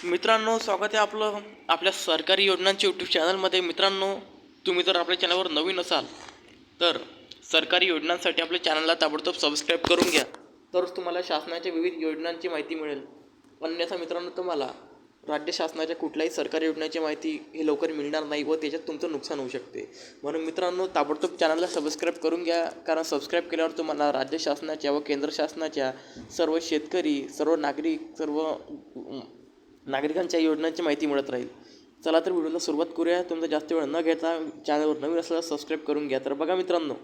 मित्रांनो, स्वागत आहे आपलं आपल्या सरकारी योजनांच्या यूट्यूब चॅनलमध्ये. मित्रांनो, तुम्ही जर आपल्या चॅनलवर नवीन असाल तर सरकारी योजनांसाठी आपल्या चॅनलला ताबडतोब सबस्क्राईब करून घ्या, तरच तुम्हाला शासनाच्या विविध योजनांची माहिती मिळेल. अन्यथा मित्रांनो, तुम्हाला राज्य शासनाच्या कुठल्याही सरकारी योजनेची माहिती ही लवकर मिळणार नाही व त्याच्यात तुमचं नुकसान होऊ शकते. म्हणून मित्रांनो, ताबडतोब चॅनलला सबस्क्राईब करून घ्या, कारण सबस्क्राईब केल्यावर तुम्हाला राज्य शासनाच्या व केंद्र शासनाच्या सर्व शेतकरी, सर्व नागरिकांच्या योजनांची माहिती मिळत राहील. चला तर व्हिडिओला सुरुवात करूया. तुमचा जास्त वेळ न घेता चॅनलवर नवीन असल्यास सबस्क्राईब करून घ्या. तर बघा मित्रांनो,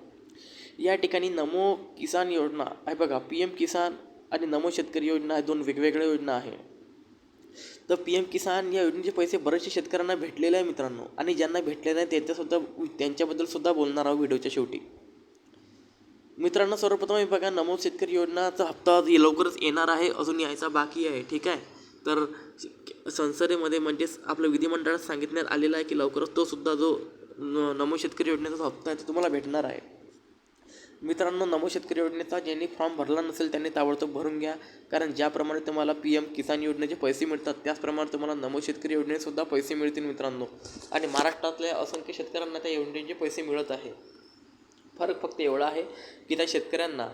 या ठिकाणी नमो किसान योजना आहे बघा. PM किसान आणि नमो शेतकरी योजना आहे, दोन वेगवेगळ्या योजना आहे. तर PM किसान या योजनेचे पैसे बरेचसे शेतकऱ्यांना भेटलेले आहे मित्रांनो, आणि ज्यांना भेटलेले नाही त्यांच्याबद्दल सुद्धा बोलणार आहोत व्हिडिओच्या शेवटी. मित्रांनो, सर्वप्रथम बघा, नमो शेतकरी योजनाचा हप्ता लवकरच येणार आहे, अजून यायचा बाकी आहे. ठीक आहे. तर संसदेमध्ये म्हणजेच आपलं विधिमंडळात सांगितण्यात आलेलं आहे की लवकरच तो सुद्धा जो नमो शेतकरी योजनेचा हप्ता आहे तो तुम्हाला भेटणार आहे. मित्रांनो, नमो शेतकरी योजनेचा ज्यांनी फॉर्म भरला नसेल त्यांनी ताबडतोब भरून घ्या, कारण ज्याप्रमाणे तुम्हाला PM किसान योजनेचे पैसे मिळतात त्याचप्रमाणे तुम्हाला नमो शेतकरी योजनेसुद्धा पैसे मिळतील मित्रांनो. आणि महाराष्ट्रातल्या असंख्य शेतकऱ्यांना त्या योजनेचे पैसे मिळत आहे. फरक फक्त एवढा आहे की त्या शेतकऱ्यांना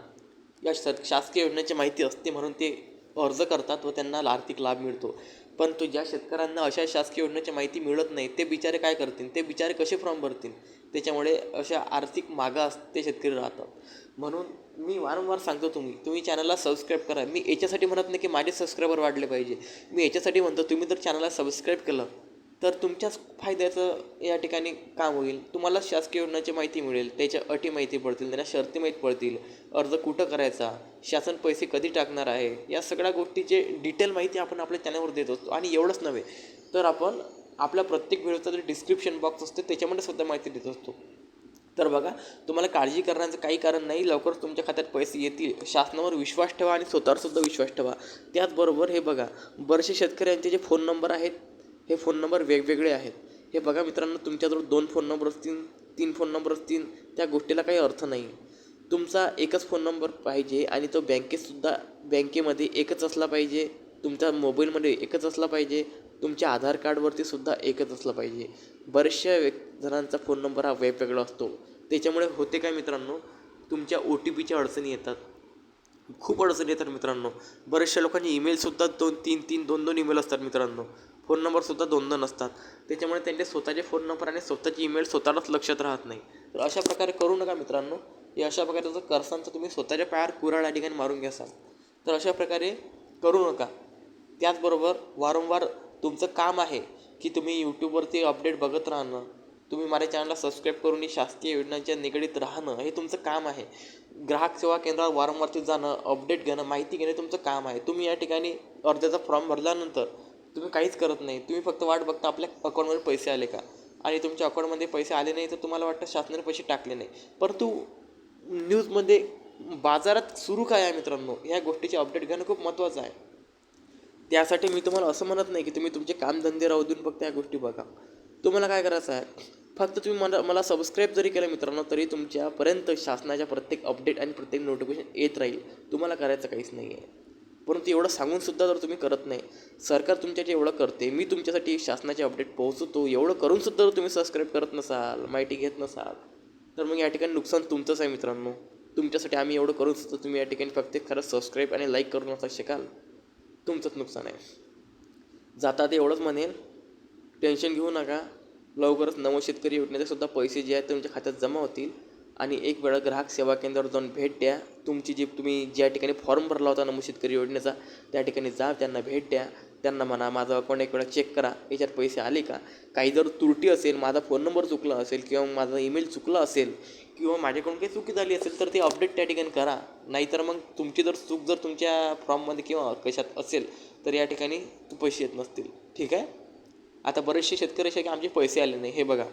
या शासकीय योजनेची माहिती असते म्हणून ते अर्ज करतात व त्यांना आर्थिक लाभ मिळतो. पण तो ज्या शेतकऱ्यांना अशा शासकीय योजनेची माहिती मिळत नाही ते बिचारे काय करतील, ते बिचारे कसे फॉर्म भरतील. त्याच्यामुळे अशा आर्थिक मागास ते शेतकरी राहतात. म्हणून मी वारंवार सांगतो, तुम्ही चॅनलला सबस्क्राईब करा. मी याच्यासाठी म्हणत नाही की माझे सबस्क्रायबर वाढले पाहिजे, मी याच्यासाठी म्हणतो तुम्ही जर चॅनलला सबस्क्राईब केलं तर तुमच्याच फायद्याचं या ठिकाणी काम होईल. तुम्हाला शासकीय योजनेची माहिती मिळेल, त्याच्या अटी माहिती पडतील, त्यांना शर्ती माहीत पडतील, अर्ज कुठं करायचा, शासन पैसे कधी टाकणार आहे, या सगळ्या गोष्टीचे डिटेल माहिती आपण आपल्या चॅनलवर देत असतो. आणि एवढंच नव्हे तर आपण आपल्या प्रत्येक व्हिडिओचा जो डिस्क्रिप्शन बॉक्स असतो त्याच्यामध्ये सुद्धा माहिती देत असतो. तर बघा, तुम्हाला काळजी करण्याचं काही कारण नाही, लवकरच तुमच्या खात्यात पैसे येतील. शासनावर विश्वास ठेवा आणि स्वतःवरसुद्धा विश्वास ठेवा. त्याचबरोबर हे बघा, बरेचसे शेतकऱ्यांचे जे फोन नंबर आहेत हे फोन नंबर वेगवेगळे आहेत. हे बघा मित्रांनो, तुमच्याजवळ 2 फोन नंबर असतील, 3 फोन नंबर असतील, त्या गोष्टीला काही अर्थ नाही. तुमचा एकच फोन नंबर पाहिजे आणि तो बँकेमध्ये एकच असला पाहिजे, तुमच्या मोबाईलमध्ये एकच असला पाहिजे, तुमच्या आधार कार्डवरती सुद्धा एकच असला पाहिजे. बऱ्याचशा जणांचा फोन नंबर हा वेगवेगळा असतो. त्याच्यामुळे होते काय मित्रांनो, तुमच्या OTPच्या अडचणी येतात, खूप अडचणी येतात मित्रांनो. बऱ्याचशा लोकांचे ईमेलसुद्धा 2-2 ईमेल असतात मित्रांनो. फोन नंबरसुद्धा 2 नसतात. त्याच्यामुळे त्यांचे स्वतःचे फोन नंबर आणि स्वतःची ईमेल स्वतःलाच लक्षात राहत नाही. तर अशा प्रकारे करू नका मित्रांनो. हे अशा प्रकारे जर करसाल तर तुम्ही स्वतःच्या पायावर कुऱ्हाड या ठिकाणी मारून घ्याल. तर अशा प्रकारे करू नका. त्याचबरोबर वारंवार तुमचं काम आहे की तुम्ही यूट्यूबवरती अपडेट बघत राहणं, तुम्ही माझ्या चॅनलला सबस्क्राईब करून शासकीय योजनांच्या निगडीत राहणं हे तुमचं काम आहे. ग्राहक सेवा केंद्रावर वारंवार जाणं, अपडेट घेणं, माहिती घेणं तुमचं काम आहे. तुम्ही या ठिकाणी अर्जाचा फॉर्म भरल्यानंतर तुम्ही काहीच करत नाही, तुम्ही फक्त वाट बघता आपल्या अकाउंटमध्ये पैसे आले का. आणि तुमच्या अकाउंटमध्ये पैसे आले नाही तर तुम्हाला वाटतं शासनाने पैसे टाकले नाही. परंतु न्यूजमध्ये बाजारात सुरू काय आहे मित्रांनो, ह्या गोष्टीचे अपडेट घेणं खूप महत्त्वाचं आहे. त्यासाठी मी तुम्हाला असं म्हणत नाही की तुम्ही तुमचे कामधंदे राहू देऊन फक्त या गोष्टी बघा. तुम्हाला काय करायचं आहे, फक्त तुम्ही मला सबस्क्राईब जरी केलं मित्रांनो तरी तुमच्यापर्यंत शासनाच्या प्रत्येक अपडेट आणि प्रत्येक नोटिफिकेशन येत राहील. तुम्हाला करायचं काहीच नाही आहे. परंतु एवढं सांगूनसुद्धा जर तुम्ही करत नाही, सरकार तुमच्यासाठी एवढं करते, मी तुमच्यासाठी शासनाचे अपडेट पोहोचवतो, एवढं करूनसुद्धा जर तुम्ही सबस्क्राईब करत नसाल, माहिती घेत नसाल, तर मग या ठिकाणी नुकसान तुमचंच आहे मित्रांनो. तुमच्यासाठी आम्ही एवढं करूनसुद्धा तुम्ही या ठिकाणी फक्त खरंच सबस्क्राईब आणि लाईक करून असं शिकाल, तुमचंच नुकसान आहे. जाता ते एवढंच म्हणेल, टेन्शन घेऊ नका. लवकरच नमो शेतकरी योजनेचे सुद्धा पैसे जे आहेत तुमच्या खात्यात जमा होतील. आणि एक वेळा ग्राहक सेवा केंद्रावर जाऊन भेट द्या. तुम्ही ज्या ठिकाणी फॉर्म भरला होता नमो शेतकरी योजनेचा त्या ठिकाणी जा, त्यांना भेट द्या. त्यांना म्हणा माझं अकाउंट एक वेळा चेक करा, याच्यात पैसे आले का. काही जर त्रुटी असेल, माझा फोन नंबर चुकला असेल किंवा माझा ईमेल चुकला असेल किंवा माझ्याकडून काही चुकी झाली असेल तर ते अपडेट त्या ठिकाणी करा. नाहीतर मग तुमची चूक जर तुमच्या फॉर्ममध्ये किंवा कशात असेल तर या ठिकाणी पैसे येत नसतील. ठीक आहे. आता बरेचसे शेतकरी असे की आमचे पैसे आले नाही. हे बघा,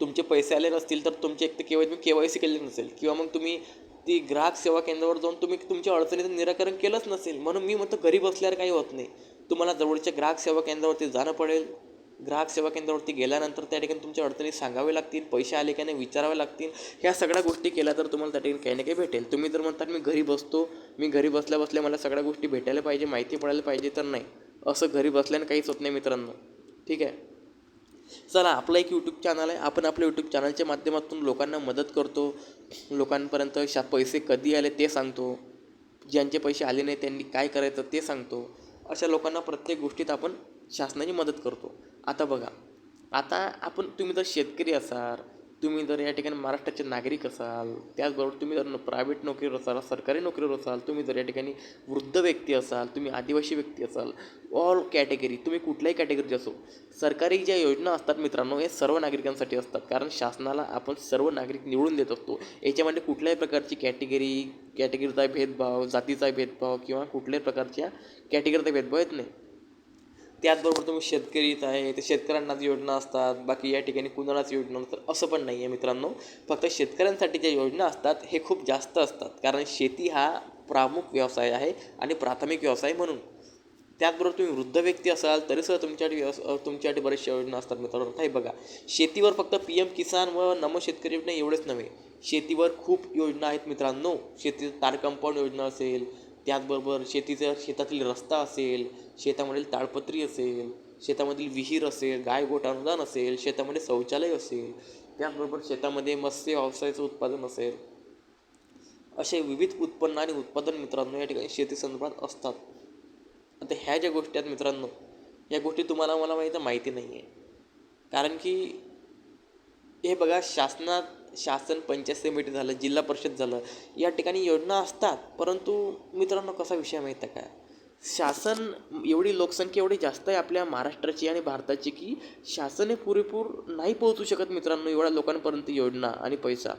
तुमचे पैसे आले नसतील तर तुमचे एक तर KYC केले नसेल किंवा मग तुम्ही ती ग्राहक सेवा केंद्रावर जाऊन तुम्ही तुमच्या अडचणीचं निराकरण केलंच नसेल. म्हणून मी म्हणतो घरी बसल्यावर काही होत नाही, तुम्हाला जवळच्या ग्राहक सेवा केंद्रावरती जाणं पडेल. ग्राहक सेवा केंद्रावरती गेल्यानंतर त्या ठिकाणी तुमच्या अडचणी सांगावे लागतील, पैसे आले का नाही विचारावे लागतील. ह्या सगळ्या गोष्टी केल्या तर तुम्हाला त्या ठिकाणी काही ना काही भेटेल. तुम्ही जर म्हणतात मी घरी बसतो, मी घरी बसल्या बसल्या मला सगळ्या गोष्टी भेटायला पाहिजे, माहिती पडायला पाहिजे, तर नाही. असं घरी बसल्याने काहीच होत नाही मित्रांनो. ठीक आहे. चला, आपलं एक यूट्यूब चॅनल आहे. आपण आपल्या यूट्यूब चॅनलच्या माध्यमातून लोकांना मदत करतो. लोकांपर्यंत पैसे कधी आले ते सांगतो. ज्यांचे पैसे आले नाही त्यांनी काय करायचं ते सांगतो. अशा लोकांना प्रत्येक गोष्टीत आपण शासनाची मदत करतो. आता बघा, आता तुम्ही जर शेतकरी असाल, तुम्ही जर या ठिकाणी महाराष्ट्राचे नागरिक असाल, त्याचबरोबर तुम्ही जर प्रायव्हेट नोकरीवर असाल, सरकारी नोकरीवर असाल, तुम्ही जर या ठिकाणी वृद्ध व्यक्ती असाल, तुम्ही आदिवासी व्यक्ती असाल, ऑल कॅटेगरी, तुम्ही कुठल्याही कॅटेगरीचे असो, सरकारी ज्या योजना असतात मित्रांनो, हे सर्व नागरिकांसाठी असतात. कारण शासनाला आपण सर्व नागरिक निवडून देत असतो. याच्यामध्ये कुठल्याही प्रकारची कॅटेगरीचा भेदभाव, जातीचा भेदभाव किंवा कुठल्याही प्रकारच्या कॅटेगरीचा भेदभाव येत नाही. त्याचबरोबर तुम्ही शेतकरीच आहे तर शेतकऱ्यांनाच योजना असतात, बाकी या ठिकाणी कुणालाच योजना नसतात असं पण नाही आहे मित्रांनो. फक्त शेतकऱ्यांसाठी ज्या योजना असतात हे खूप जास्त असतात, कारण शेती हा प्रमुख व्यवसाय आहे आणि प्राथमिक व्यवसाय म्हणून. त्याचबरोबर तुम्ही वृद्ध व्यक्ती असाल तरीसुद्धा तुमच्यासाठी बऱ्याचशा योजना असतात मित्रांनो. हे बघा, शेतीवर फक्त PM किसान व नमो शेतकरी योजना एवढेच नव्हे, शेतीवर खूप योजना आहेत मित्रांनो. शेतीचं तार कंपाऊंड योजना असेल, त्याचबरोबर शेतातील रस्ता असेल, शेतामधील ताडपत्री असेल, शेतामधील विहीर असेल, गायगोठा अनुदान असेल, शेतामध्ये शौचालय असेल, त्याचबरोबर शेतामध्ये मत्स्य व्यवसायाचं उत्पादन असेल, असे विविध उत्पन्न आणि उत्पादन मित्रांनो या ठिकाणी शेती संदर्भात असतात. आता ह्या ज्या गोष्टी आहेत मित्रांनो, या गोष्टी तुम्हाला मला माहिती नाही आहे. कारण की हे बघा, शासन पंचायत समिती झालं, जिल्हा परिषद झालं, या ठिकाणी योजना असतात. परंतु मित्रांनो कसा विषय माहीत आहे का, शासन एवढी लोकसंख्या एवढी जास्त आहे आपल्या महाराष्ट्राची आणि भारताची की शासन हे पुरेपूर नाही पोहोचू शकत मित्रांनो एवढ्या लोकांपर्यंत योजना आणि पैसा.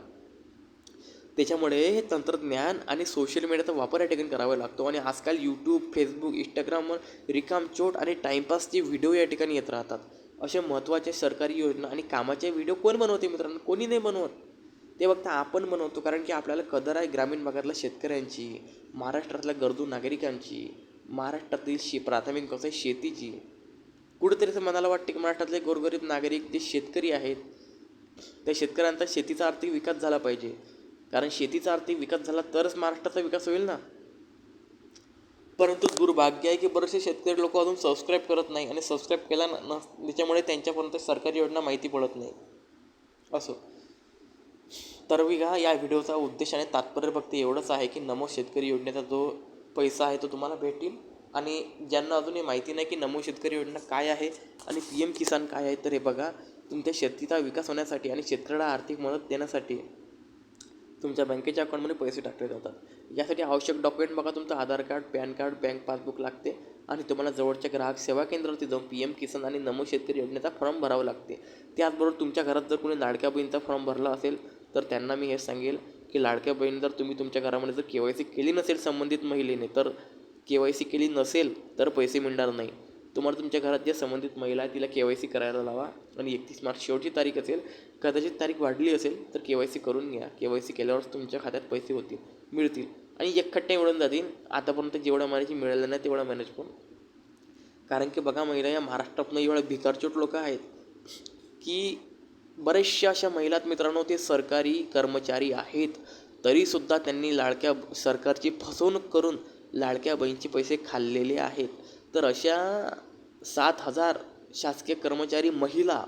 त्याच्यामुळे हे तंत्रज्ञान आणि सोशल मीडियाचा वापर या ठिकाणी करावा लागतो. आणि आजकाल यूट्यूब, फेसबुक, इंस्टाग्रामवर रिकामचोट आणि टाईमपासचे व्हिडिओ या ठिकाणी येत राहतात. अशा महत्त्वाच्या सरकारी योजना आणि कामाचे व्हिडिओ कोण बनवते मित्रांनो? कोणी नाही बनवत. ते फक्त आपण बनवतो, कारण की आपल्याला कदर आहे ग्रामीण भागातल्या शेतकऱ्यांची, महाराष्ट्रातल्या गरजू नागरिकांची, महाराष्ट्रातील प्राथमिक व्यवसाय शेतीची. कुठेतरी असं मनाला वाटते की महाराष्ट्रातले गोरगरीब नागरिक जे शेतकरी आहेत, त्या शेतकऱ्यांचा शेतीचा आर्थिक विकास झाला पाहिजे. कारण शेतीचा आर्थिक विकास झाला तरच महाराष्ट्राचा विकास होईल ना. परंतु दुर्भाग्य आहे की बरेचसे शेतकरी लोक अजून सबस्क्राईब करत नाही, आणि सबस्क्राईब केला त्याच्यामुळे त्यांच्यापर्यंत सरकारी योजना माहिती पडत नाही. असो तर बघा, या व्हिडिओचा उद्देश आणि तात्पर्य फक्त एवढंच आहे की नमो शेतकरी योजनेचा जो पैसा आहे तो तुम्हाला भेटेल. आणि ज्यांना अजूनही माहिती नाही की नमो शेतकरी योजना काय आहे आणि PM किसान काय आहे, तर हे बघा, तुमच्या शेतीचा विकास होण्यासाठी आणि शेतकऱ्याला आर्थिक मदत देण्यासाठी तुमच्या बँकेच्या अकाउंटमध्ये पैसे टाकले जातात. यासाठी आवश्यक डॉक्युमेंट बघा, तुमचं Aadhaar card, PAN card, bank passbook लागते, आणि तुम्हाला जवळच्या ग्राहक सेवा केंद्रावरती जाऊन PM किसान आणि नमो शेतकरी योजनेचा फॉर्म भरावा लागते. त्याचबरोबर तुमच्या घरात जर कोणी लाडक्या बहिणीचा फॉर्म भरला असेल तर त्यांना मी हे सांगेल की लाडक्या बहीण जर तुम्ही तुमच्या घरामध्ये जर KYC केली नसेल संबंधित महिलेने, तर KYC केली नसेल तर पैसे मिळणार नाही. तुम्हाला तुमच्या घरात जे संबंधित महिला आहे तिला KYC करायला लावा, आणि 31 मार्च शेवटची तारीख असेल, कदाचित तारीख वाढली असेल तर KYC करून घ्या. KYC केल्यावरच तुमच्या खात्यात पैसे मिळतील आणि एकखट्टे मिळून जातील. आतापर्यंत जेवढ्या महिन्याची मिळालं नाही तेवढ्या महिन्याची पण. कारण की बघा, महिला या महाराष्ट्रातनं एवढ्या भिकारचोट लोक आहेत की बऱ्याचशा अशा महिलात मित्रांनो, ते सरकारी कर्मचारी आहेत तरीसुद्धा त्यांनी सरकारची फसवणूक करून लाडक्या बहिणीचे पैसे खाल्लेले आहेत. तर अशा 7,000 शासकीय कर्मचारी महिला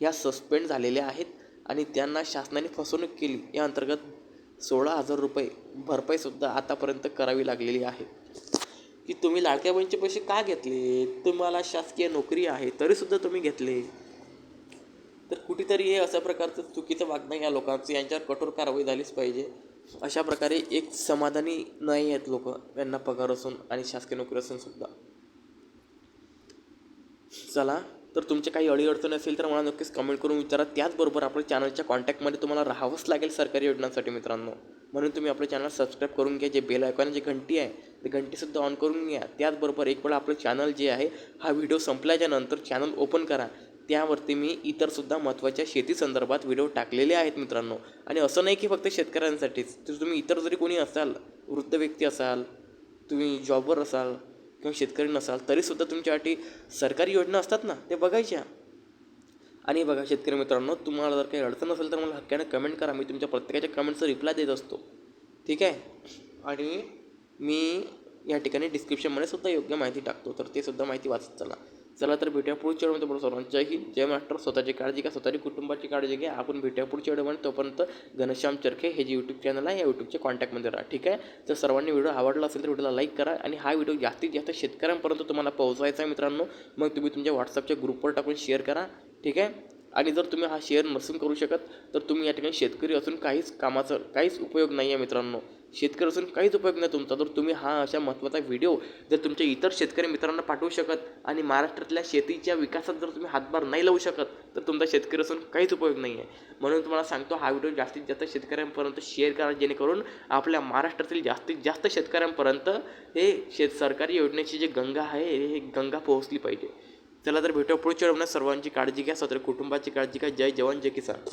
ह्या सस्पेंड झालेल्या आहेत, आणि त्यांना शासनाने फसवणूक केली या अंतर्गत 16,000 रुपये भरपाईसुद्धा आतापर्यंत करावी लागलेली आहे. की तुम्ही लाडक्या बहिणीचे पैसे का घेतले? तुम्हाला शासकीय नोकरी आहे तरीसुद्धा तुम्ही घेतले. तर कुठेतरी हे अशा प्रकारचं चुकीचं वागणं या लोकांचं, यांच्यावर कठोर कारवाई झालीच पाहिजे. अशा प्रकारे एक समाधानी नाही आहेत लोक, यांना पगार असून आणि शासकीय नोकरी असून सुद्धा. चला, तर तुमचे काही अडीअडचण असेल तर मला नक्कीच कमेंट करून विचारा. त्याचबरोबर आपल्या चॅनलच्या कॉन्टॅक्टमध्ये तुम्हाला राहावंच लागेल सरकारी योजनांसाठी मित्रांनो. म्हणून तुम्ही आपलं चॅनल सबस्क्राईब करून घ्या. जे बेल आयकॉन, जी घंटी आहे ती घंटीसुद्धा ऑन करून घ्या. त्याचबरोबर एक वेळा आपलं चॅनल जे आहे, हा व्हिडिओ संपल्याच्या नंतर चॅनल ओपन करा. त्यावरती मी इतरसुद्धा महत्त्वाच्या शेती संदर्भात व्हिडिओ टाकलेले आहेत मित्रांनो. आणि असं नाही की फक्त शेतकऱ्यांसाठीच, तर तुम्ही इतर जरी कोणी असाल, वृद्ध व्यक्ती असाल, तुम्ही जॉबवर असाल किंवा शेतकरी नसाल, तरीसुद्धा तुमच्यासाठी सरकारी योजना असतात ना, ते बघायच्या. आणि बघा शेतकरी मित्रांनो, तुम्हाला जर काही अडचण असेल तर मला हक्काने कमेंट करा. मी तुमच्या प्रत्येकाच्या कमेंटचा रिप्लाय देत असतो. ठीक आहे. आणि मी या ठिकाणी डिस्क्रिप्शनमध्ये सुद्धा योग्य माहिती टाकतो, तर ते सुद्धा माहिती वाचत चला. चला तर भेटूया पुढच्या व्हिडिओमध्ये. बोलू सर्वांना जय हिंद, जय महाराष्ट्र. स्वतःची काळजी घ्या, स्वतःची कुटुंबाची काळजी घ्या. आपण भेटूया पुढच्या व्हिडिओमध्ये. तोपर्यंत घनश्याम चरखे हे जे यूट्यूब चॅनल आहे या यूट्यूबच्या कॉन्टॅक्टमध्ये राहा, ठीक आहे. तर सर्वांनी व्हिडिओ आवडला असेल तर व्हिडिओला लाईक करा आणि हा व्हिडिओ जास्तीत जास्त शेतकऱ्यांपर्यंत तुम्हाला पोहोचवायचा आहे मित्रांनो. मग तुम्ही तुमच्या व्हॉट्सअपच्या ग्रुपवर टाकून शेअर करा, ठीक आहे. आणि जर तुम्ही हा शेअर नसून करू शकत तर तुम्ही या ठिकाणी शेतकरी असून काहीच उपयोग नाही आहे मित्रांनो. शेतकरी असून काहीच उपयोग नाही तुमचा. तर तुम्ही हा अशा महत्त्वाचा व्हिडिओ जर तुमच्या इतर शेतकरी मित्रांना पाठवू शकत आणि महाराष्ट्रातल्या शेतीच्या विकासात जर तुम्ही हातभार नाही लावू शकत तर तुमचा शेतकरी असून काहीच उपयोग नाही आहे. म्हणून तुम्हाला सांगतो, हा व्हिडिओ जास्तीत जास्त शेतकऱ्यांपर्यंत शेअर करा, जेणेकरून आपल्या महाराष्ट्रातील जास्तीत जास्त शेतकऱ्यांपर्यंत हे सरकारी योजनेची जी गंगा आहे हे गंगा पोहोचली पाहिजे. चला तर भेटूया पुढच्या व्हिडिओमध्ये. सर्वांची काळजी घ्या, स्वतःच्या कुटुंबाची काळजी घ्या. जय जवान, जय किसान.